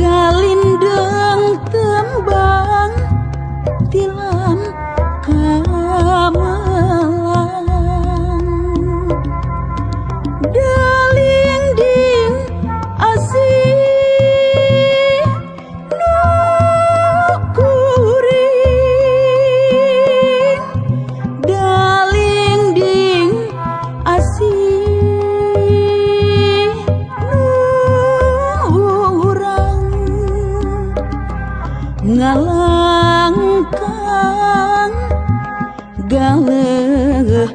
ngagalindeng tembang tilam kamelang dalingding asih nukuring dalingding asih nurang ngalangkang galeh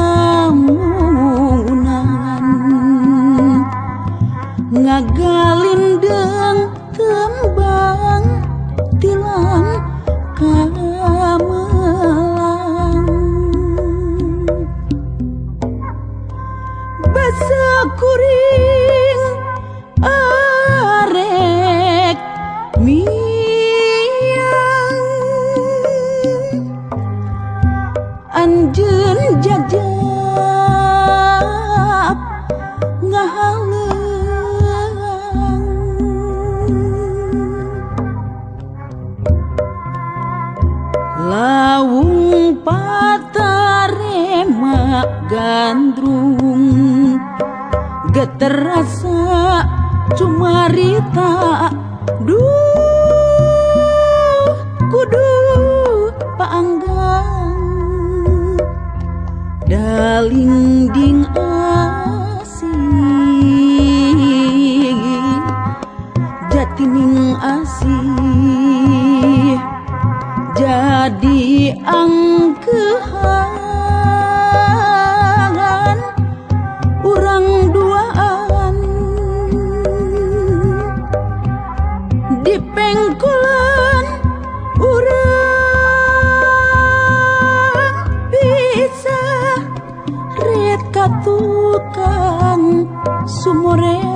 lamunan ngagalindeng tembang tilam kamelang basa kuring arek miang anjeun jajab ngahalang lawung patarema gandrung geterasa cumarita duh kudu paanggang dalingding asih jatining asih jadi angkehan urang duaan dipengkulan urang bisa ret ka tukang sumore